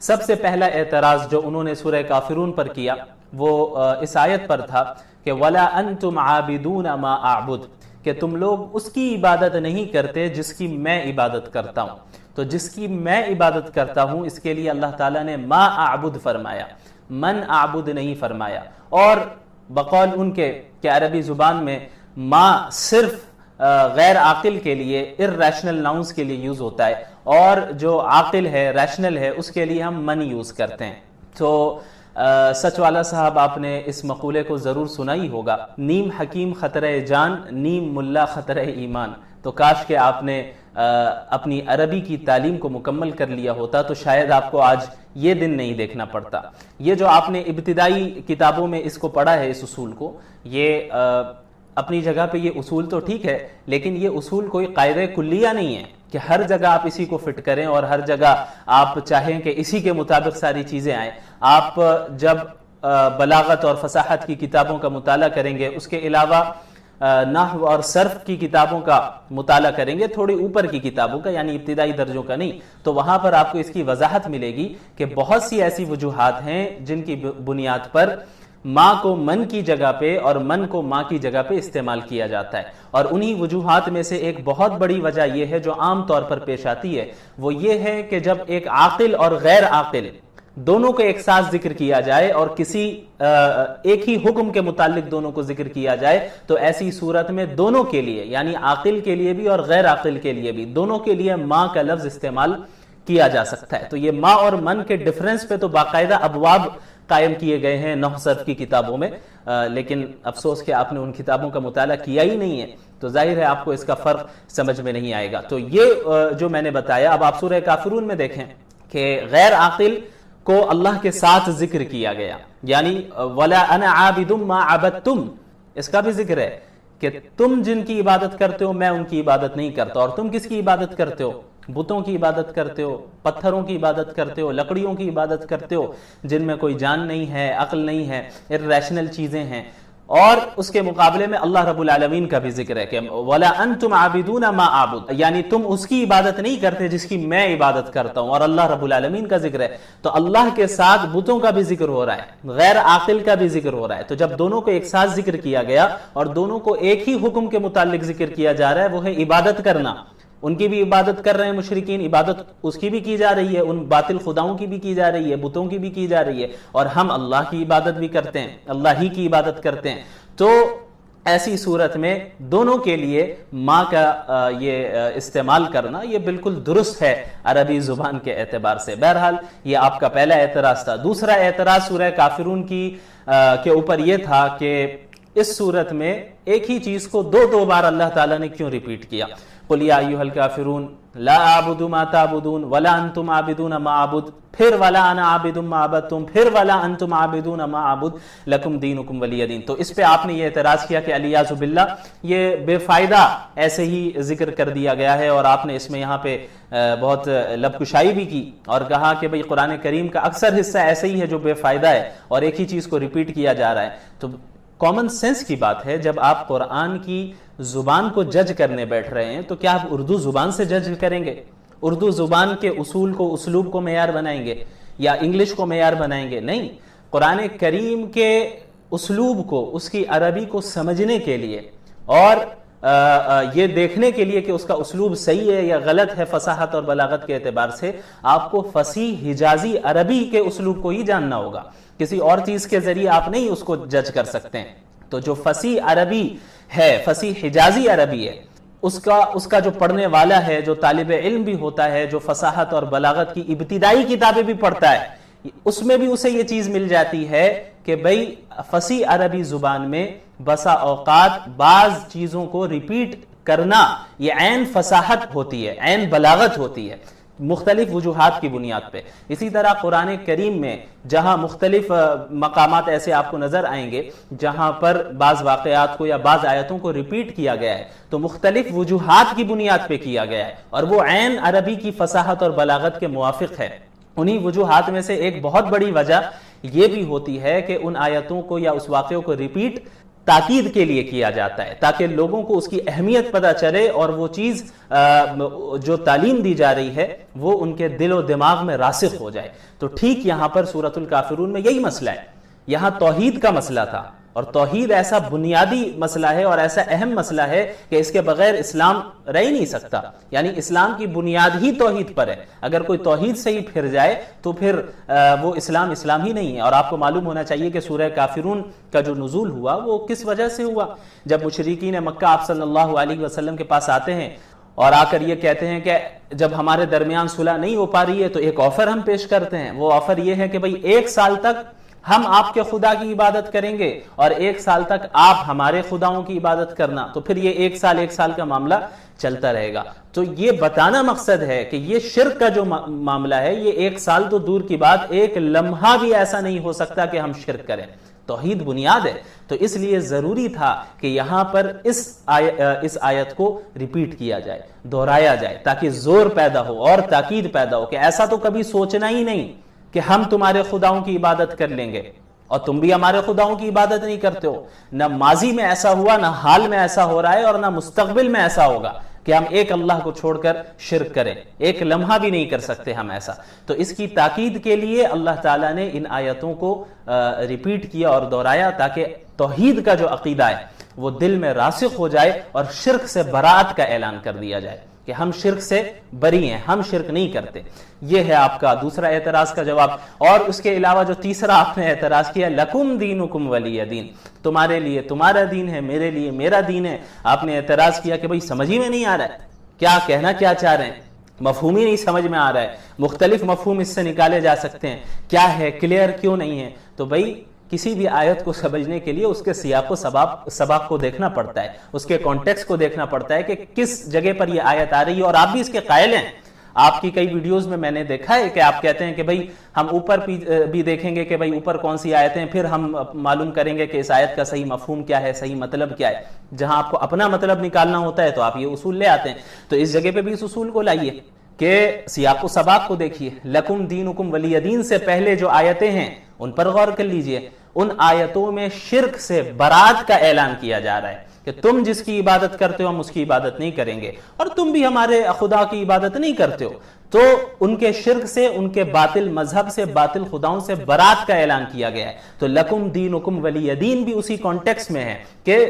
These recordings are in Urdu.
سب سے پہلا اعتراض جو انہوں نے سورہ کافرون پر کیا وہ اس آیت پر تھا کہ وَلَا أَنْتُمْ عَابِدُونَ مَا أَعْبُدُ، کہ تم لوگ اس کی عبادت نہیں کرتے جس کی میں عبادت کرتا ہوں. تو جس کی میں عبادت کرتا ہوں اس کے لیے اللہ تعالیٰ نے ما اعبد فرمایا، من اعبد نہیں فرمایا. اور بقول ان کے کہ عربی زبان میں ما صرف غیر عاقل کے لیے irrational nouns کے لیے یوز ہوتا ہے، اور جو عاقل ہے ریشنل ہے اس کے لیے ہم من یوز کرتے ہیں. تو سچ والا صاحب آپ نے اس مقولے کو ضرور سنا ہی ہوگا، نیم حکیم خطرہ جان، نیم ملا خطرہ ایمان. تو کاش کہ آپ نے اپنی عربی کی تعلیم کو مکمل کر لیا ہوتا تو شاید آپ کو آج یہ دن نہیں دیکھنا پڑتا. یہ جو آپ نے ابتدائی کتابوں میں اس کو پڑھا ہے، اس اصول کو، یہ اپنی جگہ پہ یہ اصول تو ٹھیک ہے، لیکن یہ اصول کوئی قاعدہ کلیہ نہیں ہے کہ ہر جگہ آپ اسی کو فٹ کریں اور ہر جگہ آپ چاہیں کہ اسی کے مطابق ساری چیزیں آئیں. آپ جب بلاغت اور فصاحت کی کتابوں کا مطالعہ کریں گے، اس کے علاوہ نحو اور صرف کی کتابوں کا مطالعہ کریں گے، تھوڑی اوپر کی کتابوں کا، یعنی ابتدائی درجوں کا نہیں، تو وہاں پر آپ کو اس کی وضاحت ملے گی کہ بہت سی ایسی وجوہات ہیں جن کی بنیاد پر ماں کو من کی جگہ پہ اور من کو ماں کی جگہ پہ استعمال کیا جاتا ہے. اور انہی وجوہات میں سے ایک بہت بڑی وجہ یہ ہے جو عام طور پر پیش آتی ہے، وہ یہ ہے کہ جب ایک عاقل اور غیر عاقل دونوں کو ایک ساتھ ذکر کیا جائے اور کسی ایک ہی حکم کے متعلق دونوں کو ذکر کیا جائے، تو ایسی صورت میں دونوں کے لیے، یعنی عاقل کے لیے بھی اور غیر عاقل کے لیے بھی، دونوں کے لیے ماں کا لفظ استعمال کیا جا سکتا ہے. تو یہ ماں اور من کے ڈفرنس پہ تو باقاعدہ ابواب قائم کیے گئے ہیں نحو صرف کی کتابوں میں، لیکن افسوس کہ آپ نے ان کتابوں کا مطالعہ کیا ہی نہیں ہے، تو ظاہر ہے آپ کو اس کا فرق سمجھ میں نہیں آئے گا. تو یہ جو میں نے بتایا، اب آپ سورہ کافرون میں دیکھیں کہ غیر عاقل کو اللہ کے ساتھ ذکر کیا گیا، یعنی وَلَا أَنَا عَابِدٌ مَا عَبَدْتُمْ، اس کا بھی ذکر ہے کہ تم جن کی عبادت کرتے ہو میں ان کی عبادت نہیں کرتا. اور تم کس کی عبادت کرتے ہو؟ بتوں کی عبادت کرتے ہو، پتھروں کی عبادت کرتے ہو، لکڑیوں کی عبادت کرتے ہو جن میں کوئی جان نہیں ہے، عقل نہیں ہے، irrational چیزیں ہیں. اور اس کے مقابلے میں اللہ رب العالمین کا بھی ذکر ہے کہ وَلَا أَنْتُمْ عَابِدُونَ مَا أَعْبُدُ، یعنی تم اس کی عبادت نہیں کرتے جس کی میں عبادت کرتا ہوں. اور اللہ رب العالمین کا ذکر ہے، تو اللہ کے ساتھ بتوں کا بھی ذکر ہو رہا ہے، غیر عاقل کا بھی ذکر ہو رہا ہے. تو جب دونوں کو ایک ساتھ ذکر کیا گیا اور دونوں کو ایک ہی حکم کے متعلق ذکر کیا جا رہا ہے، وہ ہے عبادت کرنا. ان کی بھی عبادت کر رہے ہیں مشرکین، عبادت اس کی بھی کی جا رہی ہے، ان باطل خداؤں کی بھی کی جا رہی ہے، بتوں کی بھی کی جا رہی ہے، اور ہم اللہ کی عبادت بھی کرتے ہیں، اللہ ہی کی عبادت کرتے ہیں. تو ایسی صورت میں دونوں کے لیے ماں کا یہ استعمال کرنا یہ بالکل درست ہے عربی زبان کے اعتبار سے. بہرحال یہ آپ کا پہلا اعتراض تھا. دوسرا اعتراض سورہ کافرون کی کے اوپر یہ تھا کہ اس صورت میں ایک ہی چیز کو دو بار اللہ تعالیٰ نے کیوں ریپیٹ کیا؟ قُلْ يَا أَيُّهَا الْكَافِرُونَ لَا أَعْبُدُ مَا تَعْبُدُونَ وَلَا أَنْتُمْ عَابِدُونَ مَا أَعْبُدُ، پھر وَلَا أَنَا عَابِدٌ مَا عَبَدتُّمْ، پھر وَلَا أَنْتُمْ عَابِدُونَ مَا أَعْبُدُ لَكُمْ دِينُكُمْ وَلِيَ دِينِ. تو اس پہ آپ نے یہ اعتراض کیا کہ علیاذ باللہ یہ بے فائدہ ایسے ہی ذکر کر دیا گیا ہے، اور آپ نے اس میں یہاں پہ بہت لب کشائی بھی کی اور کہا کہ بھئی قرآن کریم کا اکثر حصہ ایسے ہی ہے جو بے فائدہ ہے اور ایک ہی چیز کو ریپیٹ کیا جا رہا ہے. تو کامن سینس کی بات ہے، جب آپ قرآن کی زبان کو جج کرنے بیٹھ رہے ہیں تو کیا آپ اردو زبان سے جج کریں گے؟ اردو زبان کے اصول کو، اسلوب کو معیار بنائیں گے یا انگلش کو معیار بنائیں گے؟ نہیں. قرآن کریم کے اسلوب کو، اس کی عربی کو سمجھنے کے لیے اور یہ دیکھنے کے لیے کہ اس کا اسلوب صحیح ہے یا غلط ہے فصاحت اور بلاغت کے اعتبار سے، آپ کو فصیح حجازی عربی کے اسلوب کو ہی جاننا ہوگا. کسی اور چیز کے ذریعے آپ نہیں اس کو جج کر سکتے ہیں. تو جو فصیح عربی ہے، فصیح حجازی عربی ہے، اس کا جو پڑھنے والا ہے، جو طالب علم بھی ہوتا ہے، جو فصاحت اور بلاغت کی ابتدائی کتابیں بھی پڑھتا ہے، اس میں بھی اسے یہ چیز مل جاتی ہے کہ بھئی فصیح عربی زبان میں بسا اوقات بعض چیزوں کو ریپیٹ کرنا یہ عین فصاحت ہوتی ہے، عین بلاغت ہوتی ہے، مختلف وجوہات کی بنیاد پہ. اسی طرح قرآن کریم میں جہاں مختلف مقامات ایسے آپ کو نظر آئیں گے جہاں پر بعض واقعات کو یا بعض آیتوں کو ریپیٹ کیا گیا ہے تو مختلف وجوہات کی بنیاد پہ کیا گیا ہے، اور وہ عین عربی کی فصاحت اور بلاغت کے موافق ہے. انہی وجوہات میں سے ایک بہت بڑی وجہ یہ بھی ہوتی ہے کہ ان آیتوں کو یا اس واقعوں کو ریپیٹ تاکید کے لیے کیا جاتا ہے تاکہ لوگوں کو اس کی اہمیت پتہ چلے اور وہ چیز جو تعلیم دی جا رہی ہے وہ ان کے دل و دماغ میں راسخ ہو جائے. تو ٹھیک یہاں پر سورۃ الکافرون میں یہی مسئلہ ہے. یہاں توحید کا مسئلہ تھا اور توحید ایسا بنیادی مسئلہ ہے اور ایسا اہم مسئلہ ہے کہ اس کے بغیر اسلام رہ ہی نہیں سکتا. یعنی اسلام کی بنیاد ہی توحید پر ہے. اگر کوئی توحید سے ہی پھر جائے تو پھر وہ اسلام ہی نہیں ہے. اور آپ کو معلوم ہونا چاہیے کہ سورہ کافرون کا جو نزول ہوا وہ کس وجہ سے ہوا. جب مشرکین مکہ آپ صلی اللہ علیہ وسلم کے پاس آتے ہیں اور آ کر یہ کہتے ہیں کہ جب ہمارے درمیان صلح نہیں ہو پا رہی ہے تو ایک آفر ہم پیش کرتے ہیں. وہ آفر یہ ہے کہ بھئی 1 سال تک ہم آپ کے خدا کی عبادت کریں گے اور 1 سال تک آپ ہمارے خداؤں کی عبادت کرنا. تو پھر یہ 1 سال کا معاملہ چلتا رہے گا. تو یہ بتانا مقصد ہے کہ یہ شرک کا جو معاملہ ہے یہ 1 سال تو دور کی بات 1 لمحہ بھی ایسا نہیں ہو سکتا کہ ہم شرک کریں. توحید بنیاد ہے. تو اس لیے ضروری تھا کہ یہاں پر اس آیت کو ریپیٹ کیا جائے, دہرایا جائے تاکہ زور پیدا ہو اور تاکید پیدا ہو کہ ایسا تو کبھی سوچنا ہی نہیں کہ ہم تمہارے خداؤں کی عبادت کر لیں گے اور تم بھی ہمارے خداؤں کی عبادت نہیں کرتے ہو. نہ ماضی میں ایسا ہوا, نہ حال میں ایسا ہو رہا ہے اور نہ مستقبل میں ایسا ہوگا کہ ہم ایک اللہ کو چھوڑ کر شرک کریں. 1 لمحہ بھی نہیں کر سکتے ہم ایسا. تو اس کی تاکید کے لیے اللہ تعالیٰ نے ان آیتوں کو ریپیٹ کیا اور دہرایا تاکہ توحید کا جو عقیدہ ہے وہ دل میں راسخ ہو جائے اور شرک سے برات کا اعلان کر دیا جائے کہ ہم شرک سے بری ہیں, ہم شرک نہیں کرتے. یہ ہے آپ کا دوسرا اعتراض کا جواب. اور اس کے علاوہ جو تیسرا آپ نے اعتراض کیا, لکم دینکم ولی دین, تمہارے لیے تمہارا دین ہے, میرے لیے میرا دین ہے. آپ نے اعتراض کیا کہ بھئی سمجھ ہی میں نہیں آ رہا ہے, کیا کہنا کیا چاہ رہے ہیں, مفہوم ہی نہیں سمجھ میں آ رہا ہے. مختلف مفہوم اس سے نکالے جا سکتے ہیں, کیا ہے, کلیئر کیوں نہیں ہے. تو بھئی کسی بھی آیت کو سمجھنے کے لیے اس کے سیاق و سباق کو دیکھنا پڑتا ہے, اس کے کانٹیکسٹ کو دیکھنا پڑتا ہے کہ کس جگہ پر یہ آیت آ رہی ہے. اور آپ بھی اس کے قائل ہیں. آپ کی کئی ویڈیوز میں نے دیکھا ہے کہ آپ کہتے ہیں کہ بھئی ہم اوپر بھی دیکھیں گے کہ بھئی اوپر کون سی آیتیں ہیں, پھر ہم معلوم کریں گے کہ اس آیت کا صحیح مفہوم کیا ہے, صحیح مطلب کیا ہے. جہاں آپ کو اپنا مطلب نکالنا ہوتا ہے تو آپ یہ اصول لے آتے ہیں. تو اس جگہ پہ بھی اس اصول کو لائیے کہ سیاق و سباق کو دیکھیے. لکم دینکم ولی دین سے پہلے جو آیتیں ہیں ان پر غور کر لیجئے. ان آیتوں میں شرک سے برات کا اعلان کیا جا رہا ہے کہ تم جس کی عبادت کرتے ہو ہم اس کی عبادت نہیں کریں گے, اور تم بھی ہمارے خدا کی عبادت نہیں کرتے ہو. تو ان کے شرک سے, ان کے باطل مذہب سے, باطل خداؤں سے برات کا اعلان کیا گیا ہے. تو لکم دینکم ولی دین بھی اسی کانٹیکسٹ میں ہے کہ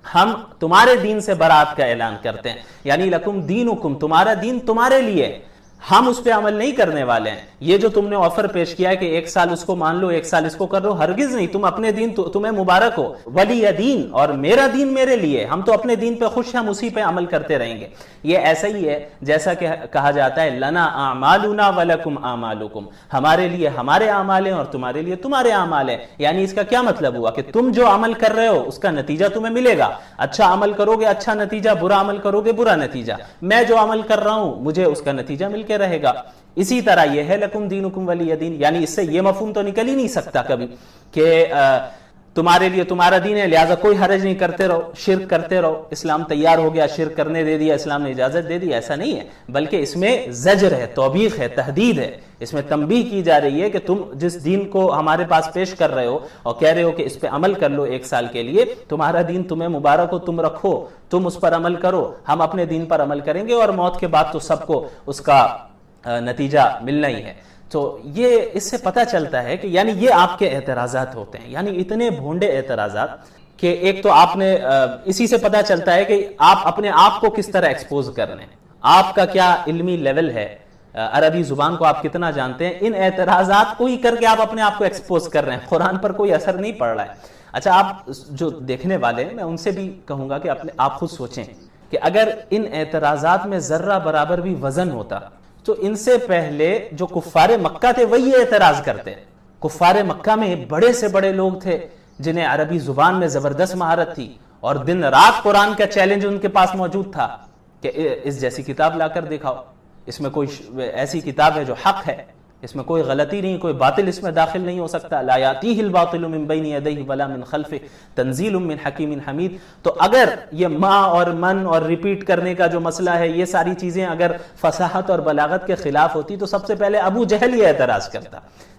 ہم تمہارے دین سے برات کا اعلان کرتے ہیں. یعنی لکم دینکم, تمہارا دین تمہارے لیے, ہم اس پہ عمل نہیں کرنے والے ہیں. یہ جو تم نے آفر پیش کیا ہے کہ 1 سال اس کو مان لو, 1 سال اس کو کر لو, ہرگز نہیں. تم اپنے دین تمہیں مبارک ہو, ولی دین, اور میرا دین میرے لیے, ہم تو اپنے دین پہ خوش ہیں, ہم اسی پہ عمل کرتے رہیں گے. یہ ایسا ہی ہے جیسا کہ کہا جاتا ہے لنا اعمالنا ولکم اعمالکم, ہمارے لیے ہمارے اعمال ہیں اور تمہارے لیے تمہارے اعمال ہیں. یعنی اس کا کیا مطلب ہوا کہ تم جو عمل کر رہے ہو اس کا نتیجہ تمہیں ملے گا. اچھا عمل کرو گے اچھا نتیجہ, برا عمل کرو گے برا نتیجہ. میں جو عمل کر رہا ہوں مجھے اس کا نتیجہ مل کے رہے گا. اسی طرح یہ ہے لکم دینکم ولی دین. یعنی اس سے یہ مفہوم تو نکل ہی نہیں سکتا کبھی کہ تمہارے لیے تمہارا دین ہے لہٰذا کوئی حرج نہیں, کرتے رہو, شرک کرتے رہو, اسلام تیار ہو گیا, شرک کرنے دے دیا, اسلام نے اجازت دے دی. ایسا نہیں ہے, بلکہ اس میں زجر ہے, توبیخ ہے, تحدید ہے. اس میں تنبیہ کی جا رہی ہے کہ تم جس دین کو ہمارے پاس پیش کر رہے ہو اور کہہ رہے ہو کہ اس پہ عمل کر لو 1 سال کے لیے, تمہارا دین تمہیں مبارک ہو, تم رکھو, تم اس پر عمل کرو, ہم اپنے دین پر عمل کریں گے اور موت کے بعد تو سب کو اس کا نتیجہ ملنا ہی ہے. تو یہ اس سے پتہ چلتا ہے کہ یعنی یہ آپ کے اعتراضات ہوتے ہیں, یعنی اتنے بھونڈے اعتراضات کہ ایک تو آپ نے اسی سے پتہ چلتا ہے کہ آپ اپنے آپ کو کس طرح ایکسپوز کر رہے ہیں, آپ کا کیا علمی لیول ہے, عربی زبان کو آپ کتنا جانتے ہیں. ان اعتراضات کو ہی کر کے آپ اپنے آپ کو ایکسپوز کر رہے ہیں, قرآن پر کوئی اثر نہیں پڑ رہا ہے. اچھا آپ جو دیکھنے والے ہیں میں ان سے بھی کہوں گا کہ آپ خود سوچیں کہ اگر ان اعتراضات میں ذرہ برابر بھی وزن ہوتا تو ان سے پہلے جو کفار مکہ تھے وہی اعتراض کرتے. کفار مکہ میں بڑے سے بڑے لوگ تھے جنہیں عربی زبان میں زبردست مہارت تھی اور دن رات قرآن کا چیلنج ان کے پاس موجود تھا کہ اس جیسی کتاب لا کر دکھاؤ, اس میں کوئی ایسی کتاب ہے جو حق ہے, اس میں کوئی غلطی نہیں، کوئی باطل اس میں داخل نہیں ہو سکتا. لا یاتیہ الباطل من بین یدیہ ولا من خلفہ تنزیل من حکیم حمید. تو اگر یہ ما اور من اور ریپیٹ کرنے کا جو مسئلہ ہے، یہ ساری چیزیں اگر فصاحت اور بلاغت کے خلاف ہوتی تو سب سے پہلے ابو جہل یہ اعتراض کرتا،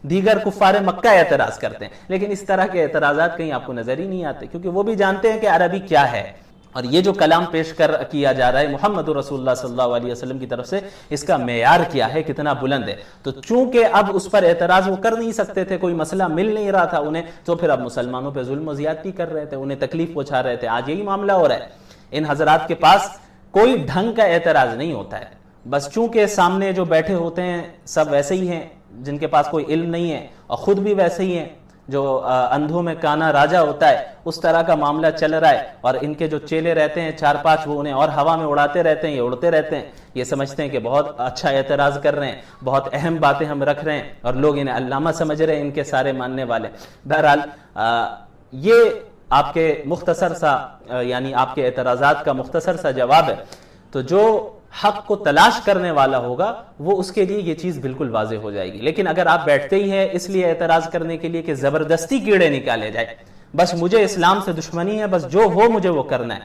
دیگر کفار مکہ اعتراض کرتے ہیں. لیکن اس طرح کے اعتراضات کہیں آپ کو نظر ہی نہیں آتے، کیونکہ وہ بھی جانتے ہیں کہ عربی کیا ہے. اور یہ جو کلام پیش کیا جا رہا ہے محمد رسول اللہ صلی اللہ علیہ وسلم کی طرف سے، اس کا معیار کیا ہے، کتنا بلند ہے. تو چونکہ اب اس پر اعتراض وہ کر نہیں سکتے تھے، کوئی مسئلہ مل نہیں رہا تھا انہیں، تو پھر اب مسلمانوں پہ ظلم و زیادتی کر رہے تھے، انہیں تکلیف پہنچا رہے تھے. آج یہی معاملہ ہو رہا ہے. ان حضرات کے پاس کوئی ڈھنگ کا اعتراض نہیں ہوتا ہے، بس چونکہ سامنے جو بیٹھے ہوتے ہیں سب ویسے ہی ہیں جن کے پاس کوئی علم نہیں ہے، اور خود بھی ویسے ہی ہیں جو اندھوں میں کانا راجا ہوتا ہے، اس طرح کا معاملہ چل رہا ہے. اور ان کے جو چیلے رہتے ہیں 4-5، وہ انہیں اور ہوا میں اڑاتے رہتے ہیں، یہ اڑتے رہتے ہیں، یہ سمجھتے ہیں کہ بہت اچھا اعتراض کر رہے ہیں، بہت اہم باتیں ہم رکھ رہے ہیں، اور لوگ انہیں علامہ سمجھ رہے ہیں، ان کے سارے ماننے والے. بہرحال یہ آپ کے مختصر سا یعنی آپ کے اعتراضات کا مختصر سا جواب ہے. تو جو حق کو تلاش کرنے والا ہوگا وہ اس کے لیے یہ چیز بالکل واضح ہو جائے گی. لیکن اگر آپ بیٹھتے ہی ہیں اس لیے اعتراض کرنے کے لیے کہ زبردستی کیڑے نکالے جائے، بس مجھے اسلام سے دشمنی ہے، بس جو ہو مجھے وہ کرنا ہے،